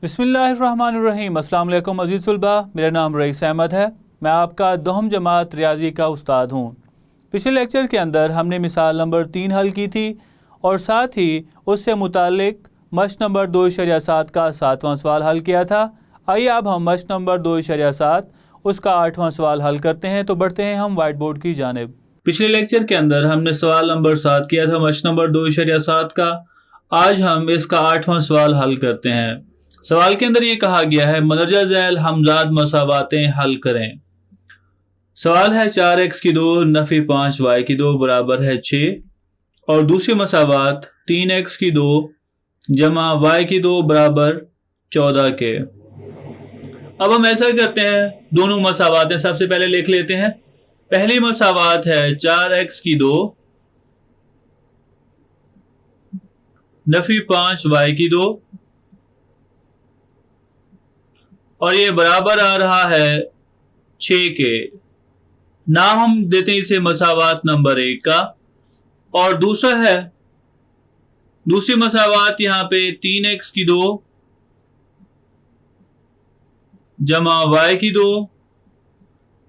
बिस्मिल्लाहिर्रहमानिर्रहीम। अस्सलाम वालेकुम अज़ीज़ तुलबा, मेरा नाम रईस अहमद है। मैं आपका दोहम जमात रियाजी का उस्ताद हूँ। पिछले लेक्चर के अंदर हमने मिसाल नंबर 3 हल की थी और साथ ही उससे मुतालिक मश्क नंबर 2.7 का 7वां सवाल हल किया था। आइए अब हम मश्क नंबर 2.7 उसका 8वां सवाल हल करते हैं। तो बढ़ते हैं हम वाइट बोर्ड की जानिब। पिछले लेक्चर के अंदर हमने सवाल नंबर 7 किया था मश्क नंबर 2.7 का। आज हम इसका 8वां सवाल हल करते हैं। सवाल के अंदर ये कहा गया है मंदरजा झैल हमजाद मसावातें हल करें। सवाल है 4x की 2 नफी 5y की 2 बराबर है 6 और दूसरी मसावात 3x की 2 जमा y की 2 बराबर 14 के। अब हम ऐसा करते हैं, दोनों मसावातें सबसे पहले लिख लेते हैं। पहली मसावात है 4x की 2 नफी 5y की 2 और ये बराबर आ रहा है 6 के। नाम हम देते हैं इसे मसावात नंबर 1 का। और दूसरा है दूसरी मसावात यहाँ पे 3x की 2 जमा y की 2,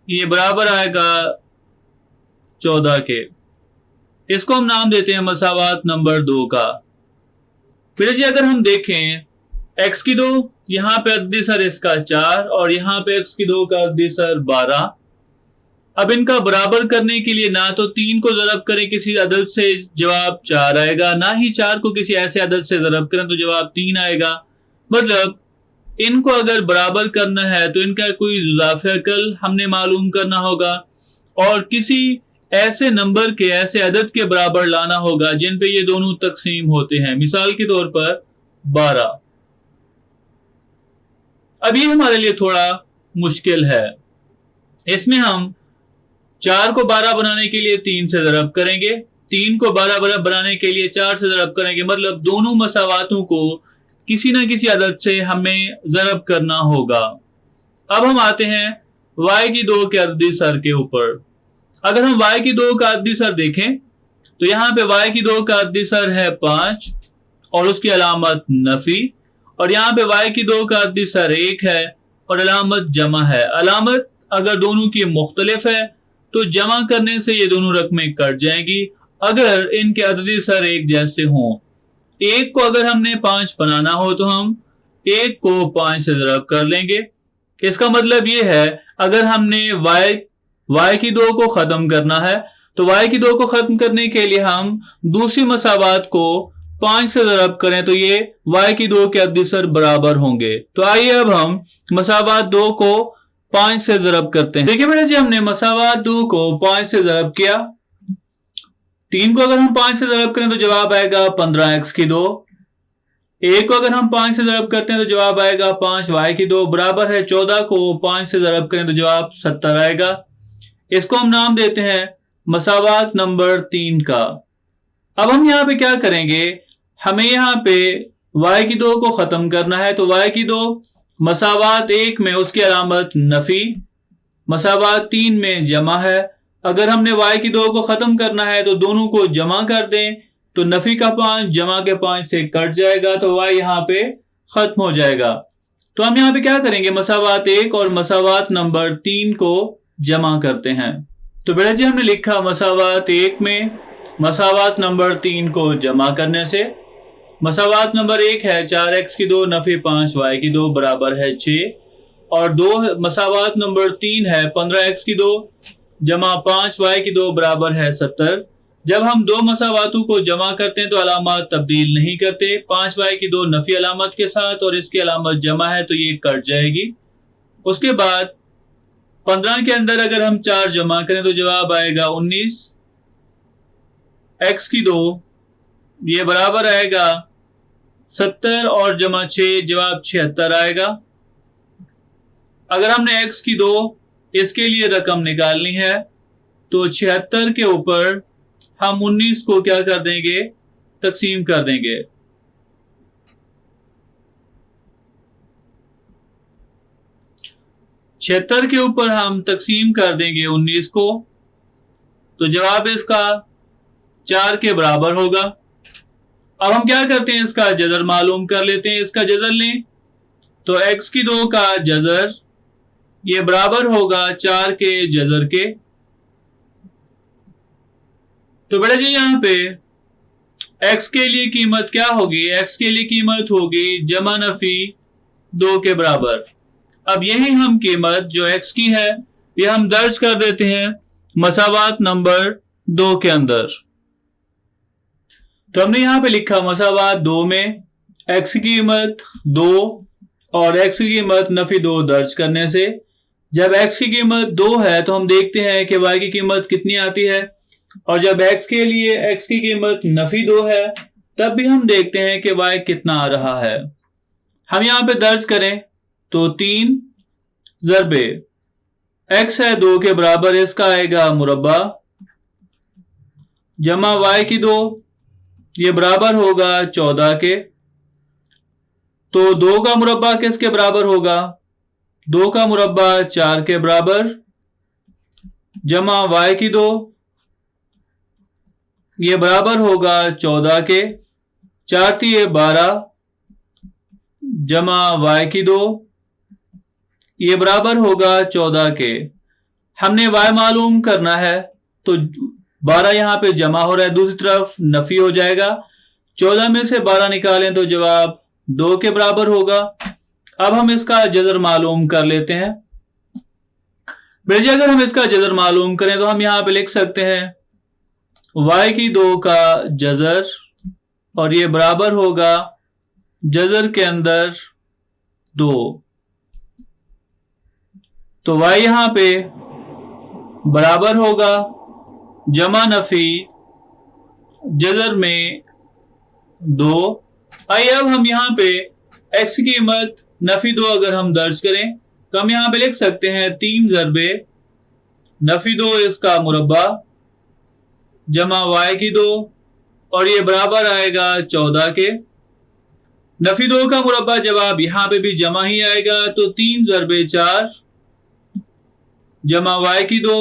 ये बराबर आएगा 14 के। इसको हम नाम देते हैं मसावात नंबर 2 का। फिर जी अगर हम देखें x की 2, यहाँ पे अद्दीसर इसका 4 और यहाँ पे x की 2 का अद्दीसर 12। अब इनका बराबर करने के लिए ना तो 3 को ज़रब करें किसी अदद से जवाब 4 आएगा, ना ही 4 को किसी ऐसे अदद से ज़रब करें तो जवाब 3 आएगा। मतलब इनको अगर बराबर करना है तो इनका कोई इज़ाफ़ी अकल हमने मालूम करना होगा और किसी ऐसे नंबर के ऐसे अदद के बराबर लाना होगा जिन पे ये दोनों तकसीम होते हैं। मिसाल के तौर पर 12। अब ये हमारे लिए थोड़ा मुश्किल है। इसमें हम 4 को 12 बनाने के लिए 3 से ज़रब करेंगे, 3 को 12 बनाने के लिए 4 से ज़रब करेंगे। मतलब दोनों मसावातों को किसी न किसी अदद से हमें ज़रब करना होगा। अब हम आते हैं y की 2 के अद्दीसर के ऊपर। अगर हम y की 2 का अद्दीसर देखें तो यहाँ पे y की 2 का अद्दीसर है 5 और उसकी अलामत नफी, और यहाँ पे y की 2 का अद्दीसर 1 है और अलामत जमा है। अलामत अगर दोनों की मुख्तलिफ है तो जमा करने से ये दोनों रकमें कट जाएंगी अगर इनके अद्दीसर एक जैसे हों। 1 को अगर हमने 5 बनाना हो तो हम 1 को 5 से ज़रब कर लेंगे। इसका मतलब ये है अगर हमने y की 2 को ख़त्म करना है तो y की 2 को ख़त्म करने के लिए हम दूसरी मसावात को 5 से ज़रब करें तो ये y की 2 के अद्दीसर बराबर होंगे। तो आइए अब हम मसावात 2 को 5 से ज़रब करते हैं। देखिए बेटा जी, हमने मसावात 2 को 5 से ज़रब किया। 3 को अगर हम 5 से ज़रब करें तो जवाब आएगा 15x की 2। 1 को अगर हम 5 से ज़रब करते हैं तो जवाब आएगा 5y की 2 बराबर है 14 को 5 से ज़रब करें तो जवाब 70 आएगा। इसको हम नाम देते हैं मसावात नंबर 3 का। अब हम यहाँ पे क्या करेंगे, हमें यहाँ पे y की 2 को ख़त्म करना है तो y की 2 मसावात 1 में उसकी अलामत नफी, मसावात 3 में जमा है। अगर हमने y की 2 को ख़त्म करना है तो दोनों को जमा कर दें तो नफी का 5 जमा के 5 से कट जाएगा तो y यहाँ पे ख़त्म हो जाएगा। तो हम यहाँ पे क्या करेंगे, मसावात 1 और मसावात नंबर 3 को जमा करते हैं। तो बेटा जी हमने लिखा मसावात 1 में मसावात नंबर 3 को जमा करने से मसावात नंबर 1 है 4x की 2 नफी 5y की 2 बराबर है 6 और 2 मसावात नंबर 3 है 15x की 2 जमा 5y की 2 बराबर है 70। जब हम दो मसावातों को जमा करते हैं तो अलामत तब्दील नहीं करते। 5y की 2 नफी अलामत के साथ और इसकी अलामत जमा है तो ये कट जाएगी। उसके बाद 15 के अंदर अगर हम 4 जमा करें तो जवाब आएगा 19। x की 2 ये बराबर आएगा 70 और जमा 6 जवाब 76 आएगा। अगर हमने x की 2 इसके लिए रकम निकालनी है तो 76 के ऊपर हम 19 को क्या कर देंगे, तकसीम कर देंगे। 76 के ऊपर हम तकसीम कर देंगे 19 को तो जवाब इसका 4 के बराबर होगा। अब हम क्या करते हैं, इसका जज़र मालूम कर लेते हैं। इसका जज़र लें तो x की 2 का जजर ये बराबर होगा 4 के जजर के। तो बेटा जी यहाँ पे x के लिए कीमत क्या होगी? x के लिए कीमत होगी जमा नफी 2 के बराबर। अब यही हम कीमत जो x की है ये हम दर्ज कर देते हैं मसावात नंबर 2 के अंदर। तो हमने यहां पे लिखा मसावात 2 में x की कीमत 2 और x की कीमत नफी 2 दर्ज करने से जब x की कीमत 2 है तो हम देखते हैं कि y की कीमत कितनी आती है, और जब x के लिए x की कीमत नफी 2 है तब भी हम देखते हैं कि y कितना आ रहा है। हम यहां पे दर्ज करें तो 3 ज़रबे x है 2 के बराबर, इसका आएगा मुरब्बा जमा y की 2 ये बराबर होगा 14 के। तो 2 का मुरब्बा किसके बराबर होगा? 2 का मुरब्बा 4 के बराबर जमा y की 2 ये बराबर होगा 14 के। 4 3 12 जमा y की 2 ये बराबर होगा 14 के। हमने y मालूम करना है तो 12 यहां पे जमा हो रहा है, दूसरी तरफ नफी हो जाएगा। 14 में से 12 निकालें तो जवाब 2 के बराबर होगा। अब हम इसका जजर मालूम कर लेते हैं। बेटा अगर हम इसका जजर मालूम करें तो हम यहां पे लिख सकते हैं y की 2 का जजर और ये बराबर होगा जजर के अंदर 2। तो y यहां पे बराबर होगा जमा नफी जजर में 2। आइए अब हम यहां पे x की कीमत नफी 2 अगर हम दर्ज करें तो हम यहां पे लिख सकते हैं 3 ज़रबे नफी 2 इसका मुरब्बा जमा y की 2 और ये बराबर आएगा 14 के। नफी 2 का मुरब्बा जवाब यहां पे भी जमा ही आएगा, तो 3 ज़रबे 4 जमा y की 2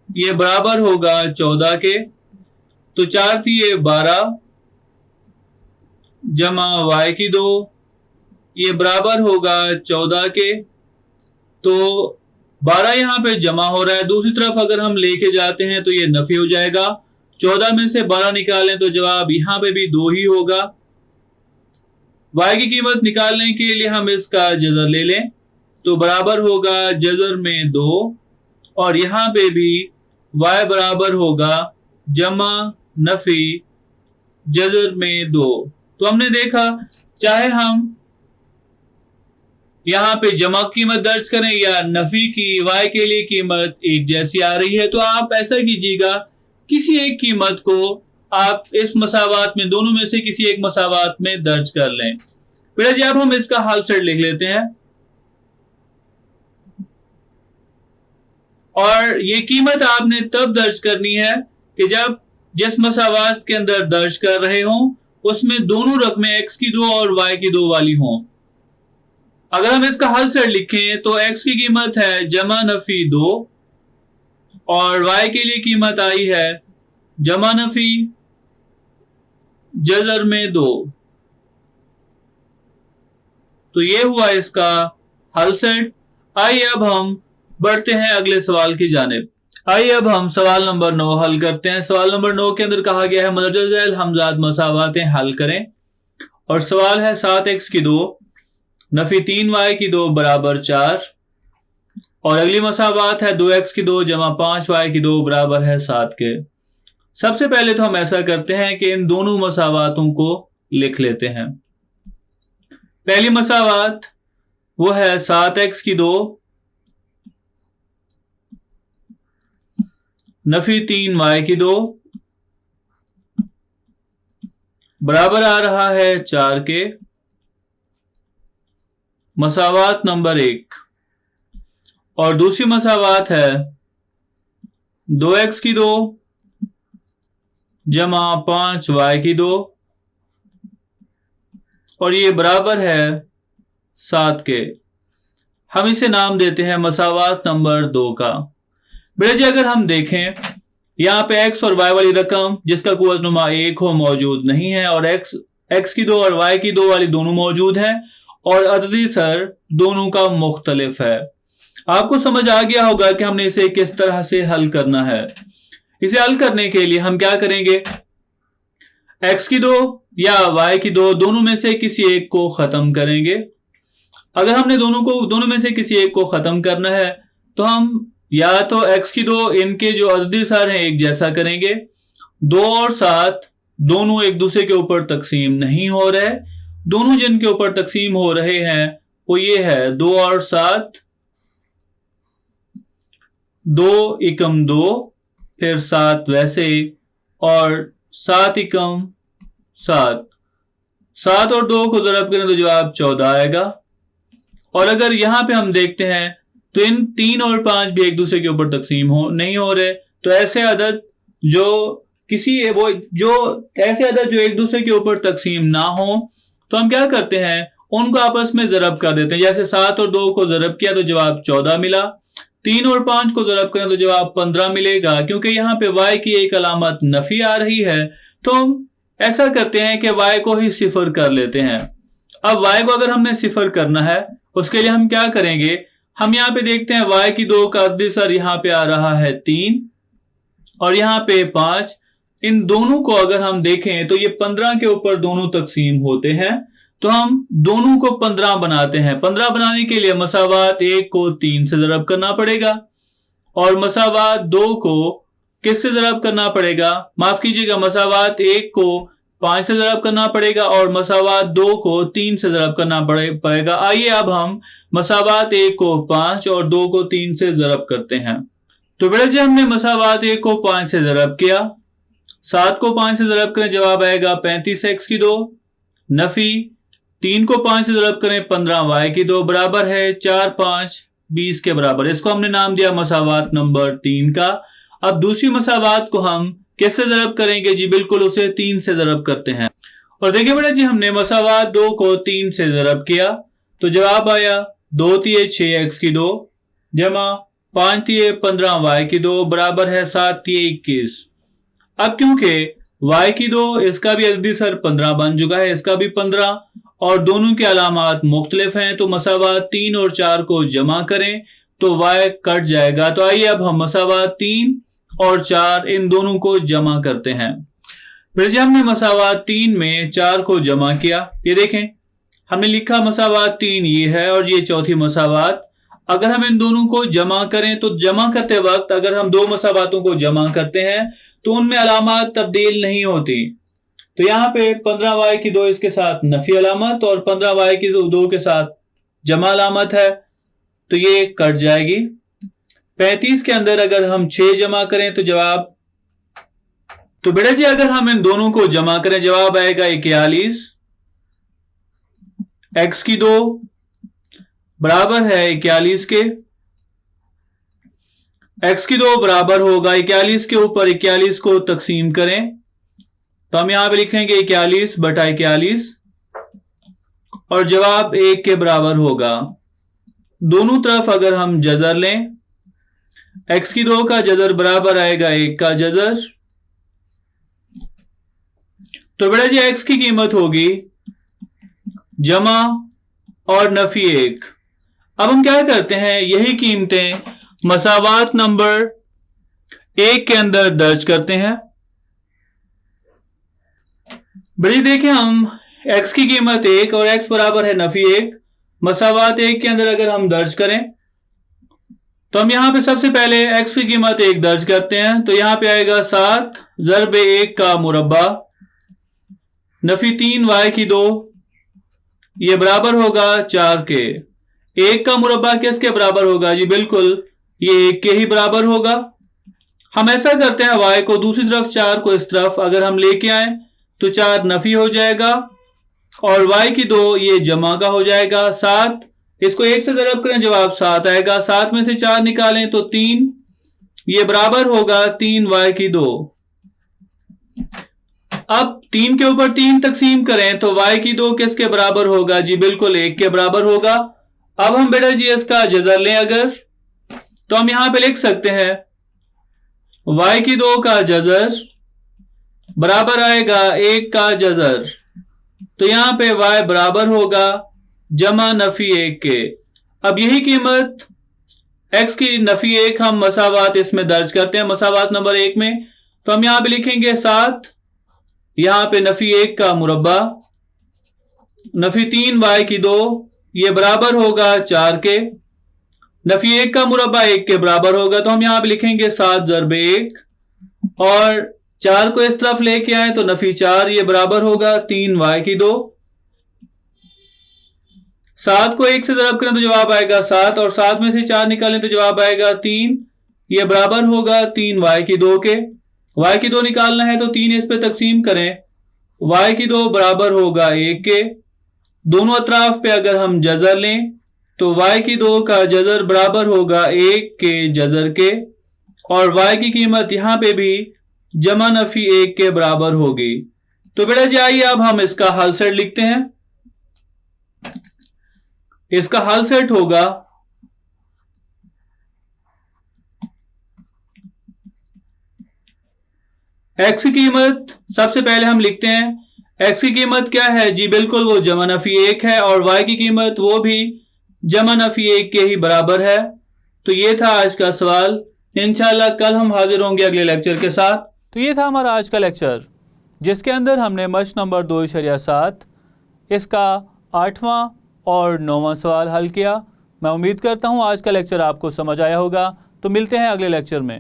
ये बराबर होगा 14 के। तो 4 3 12 जमा y की 2 ये बराबर होगा 14 के। तो 12 यहां पे जमा हो रहा है, दूसरी तरफ अगर हम लेके जाते हैं तो ये नफी हो जाएगा। 14 में से 12 निकालें तो जवाब यहां पे भी 2 ही होगा। y की कीमत निकालने के लिए हम इसका जजर ले लें तो बराबर होगा जजर में 2 और यहां पे भी y बराबर होगा जमा नफी जजर में 2। तो हमने देखा चाहे हम यहां पे जमा कीमत दर्ज करें या नफी की, y के लिए कीमत एक जैसी आ रही है। तो आप ऐसा कीजिएगा किसी एक कीमत को आप इस मसावात में, दोनों में से किसी एक मसावात में दर्ज कर लें। बेटा जी अब हम इसका हल सेट लिख लेते हैं और ये कीमत आपने तब दर्ज करनी है कि जब जिस मसावात के अंदर दर्ज कर रहे हों उसमें दोनों रकमें x की 2 और y की 2 वाली हों। अगर हम इसका हल सेट लिखें तो x की कीमत है जमा नफी 2 और y के लिए कीमत आई है जमा नफी जजर में 2। तो ये हुआ इसका हल सेट। आइए अब हम बढ़ते हैं अगले सवाल की जानिब। आइए अब हम सवाल नंबर 9 हल करते हैं। सवाल नंबर 9 के अंदर कहा गया है मदरजा झैल हमजाद मसावातें हल करें, और सवाल है 7x की 2 नफी 3y की 2 बराबर 4 और अगली मसावात है 2x की 2 जमा 5y की 2 बराबर है 7 के। सबसे पहले तो हम ऐसा करते हैं कि इन दोनों मसावातों को लिख लेते हैं। पहली मसावात वो है 7x की 2 नफी 3y की 2 बराबर आ रहा है 4 के। मसावात नंबर 1। और दूसरी मसावात है 2x की 2 जमा 5y की 2 और ये बराबर है 7 के। हम इसे नाम देते हैं मसावात नंबर 2 का। बेटा जी अगर हम देखें यहाँ पे x और y वाली रकम जिसका कोई वज़नुमा 1 हो मौजूद नहीं है, और x की 2 और y की 2 वाली दोनों मौजूद हैं, और अददी सर दोनों का मुख्तलिफ है। आपको समझ आ गया होगा कि हमने इसे किस तरह से हल करना है। इसे हल करने के लिए हम क्या करेंगे, x की दो या y की दो, दोनों में से किसी एक को खत्म करेंगे। अगर हमने दोनों में से किसी एक को खत्म करना है तो हम या तो x की दो, इनके जो अददी सर हैं एक जैसा करेंगे। 2 और 7 दोनों एक दूसरे के ऊपर तकसीम नहीं हो रहे, दोनों जिनके ऊपर तकसीम हो रहे हैं वो ये है 2 और 7, 2 एकम 2, फिर 7 वैसे, और 7 एकम 7, 7 और 2 को ज़रब करें तो जवाब 14 आएगा। और अगर यहां पे हम देखते हैं तो इन 3 और 5 भी एक दूसरे के ऊपर तकसीम नहीं हो रहे, तो ऐसे अदद जो एक दूसरे के ऊपर तकसीम ना हो तो हम क्या करते हैं, उनको आपस में ज़रब कर देते हैं। जैसे 7 और 2 को ज़रब किया तो जवाब 14 मिला, 3 और 5 को ज़रब करें तो जवाब 15 मिलेगा। क्योंकि यहाँ पे y की एक अलामत नफी आ रही है तो हम ऐसा करते हैं कि y को ही सिफर कर लेते हैं। अब y को अगर हमने सिफर करना है उसके लिए हम क्या करेंगे, हम यहाँ पे देखते हैं y की 2 का अददी सर यहाँ पे आ रहा है 3 और यहाँ पे 5। इन दोनों को अगर हम देखें तो ये 15 के ऊपर दोनों तकसीम होते हैं, तो हम दोनों को 15 बनाते हैं। 15 बनाने के लिए मसावात 1 को 3 से ज़रब करना पड़ेगा और मसावात 2 को किससे ज़रब करना पड़ेगा, माफ कीजिएगा, मसावात 1 को 5 से ज़रब करना पड़ेगा और मसावात 2 को 3 से ज़रब करना पड़ेगा। आइए अब हम मसावात 1 को 5 और 2 को 3 से ज़रब करते हैं। तो बेटा जी हमने मसावात 1 को 5 से ज़रब किया, 7 को 5 से ज़रब करें जवाब आएगा 35x की 2, नफी 3 को 5 से ज़रब करें 15y की 2 बराबर है 4 5 20 के बराबर। इसको हमने नाम दिया मसावात नंबर 3 का। अब दूसरी मसावात को हम कैसे ज़रब करेंगे जी, बिल्कुल उसे 3 से ज़रब करते हैं। और देखिए बेटा जी हमने मसावात 2 को 3 से ज़रब किया तो जवाब आया 2 तिये 6x की 2 जमा 5 तिये 15y की 2 बराबर है 7 तिये 21। अब क्योंकि y की 2 इसका भी अददी सर 15 बन चुका है, इसका भी 15 और दोनों के अलामात मुख्तलिफ हैं, तो मसावात 3 और 4 को जमा करें तो y कट जाएगा। तो आइए अब हम मसावात 3 और 4 इन दोनों को जमा करते हैं। फिर जब हमने मसावात 3 में 4 को जमा किया, ये देखें हमने लिखा मसावात 3 ये है और ये चौथी मसावात। अगर हम इन दोनों को जमा करें तो जमा करते वक्त अगर हम 2 मसावातों को जमा करते हैं तो उनमें अलामत तब्दील नहीं होती। तो यहाँ पे 15y की 2 इसके साथ नफी अलामत और 15y की 2 के साथ जमा अलामत है, तो ये कट जाएगी। 35 के अंदर अगर हम 6 जमा करें तो जवाब, तो बेटा जी अगर हम इन दोनों को जमा करें जवाब आएगा 41। x की 2 बराबर है 41 के, x की 2 बराबर होगा 41 के ऊपर 41 को तकसीम करें तो हम यहां पे लिखेंगे 41 बटा 41 और जवाब 1 के बराबर होगा। दोनों तरफ अगर हम जजर लें, x की 2 का जजर बराबर आएगा 1 का जजर, तो बेटा जी x की कीमत होगी जमा और नफी 1। अब हम क्या करते हैं, यही कीमतें मसावात नंबर 1 के अंदर दर्ज करते हैं। बड़ी देखें हम x की कीमत 1 और x बराबर है नफी 1, मसावात 1 के अंदर अगर हम दर्ज करें तो हम यहां पे सबसे पहले x की कीमत 1 दर्ज करते हैं, तो यहां पे आएगा 7 ज़रब 1 का मुरब्बा नफी 3y की 2, ये बराबर होगा 4 के। 1 का मुरब्बा किसके बराबर होगा जी, बिल्कुल ये 1 के ही बराबर होगा। हम ऐसा करते हैं y को दूसरी तरफ 4 को इस तरफ अगर हम लेके आए तो 4 नफी हो जाएगा और y की 2 ये जमा का हो जाएगा 7, इसको 1 से ज़रब करें जवाब 7 आएगा, 7 में से 4 निकालें तो 3, ये बराबर होगा 3y की 2। अब 3 के ऊपर 3 तकसीम करें तो y की 2 किसके बराबर होगा जी, बिल्कुल 1 के बराबर होगा। अब हम बेटा जी इसका जजर लें अगर, तो हम यहां पे लिख सकते हैं y की 2 का जजर बराबर आएगा 1 का जजर, तो यहां पे y बराबर होगा जमा नफी 1 के। अब यही कीमत x की नफी 1 हम मसावात इसमें दर्ज करते हैं, मसावात नंबर 1 में। तो हम यहां पे लिखेंगे 7, यहां पे नफी 1 का मुरब्बा, नफी 3 y की 2, ये बराबर होगा 4 के। नफी 1 का मुरब्बा 1 के बराबर होगा, तो हम यहां पे लिखेंगे 7 ज़रब 1, और 4 को इस तरफ लेके आए तो नफी 4, ये बराबर होगा 3 y की 2। 7 को 1 से ज़रब करें तो जवाब आएगा 7, और 7 में से 4 निकालें तो जवाब आएगा 3, ये बराबर होगा 3 y की 2 के। y की 2 निकालना है तो 3 इस पे तकसीम करें, y की 2 बराबर होगा 1 के। दोनों अतराफ पे अगर हम जजर लें तो y की 2 का जजर बराबर होगा 1 के जजर के, और y की कीमत यहां पे भी जमा नफी 1 के बराबर होगी। तो बेटा जी आइए अब हम इसका हल सेट लिखते हैं। इसका हल सेट होगा x की कीमत, सबसे पहले हम लिखते हैं x की कीमत क्या है जी, बिल्कुल वो जमा नफी 1 है, और y की कीमत वो भी जमा नफी 1 के ही बराबर है। तो ये था आज का सवाल। इंशाल्लाह कल हम हाजिर होंगे अगले लेक्चर के साथ। तो ये था हमारा आज का लेक्चर, जिसके अंदर हमने मश्क नंबर 2.7 इसका 8वां और 9वां सवाल हल किया। मैं उम्मीद करता हूँ आज का लेक्चर आपको समझ आया होगा। तो मिलते हैं अगले लेक्चर में।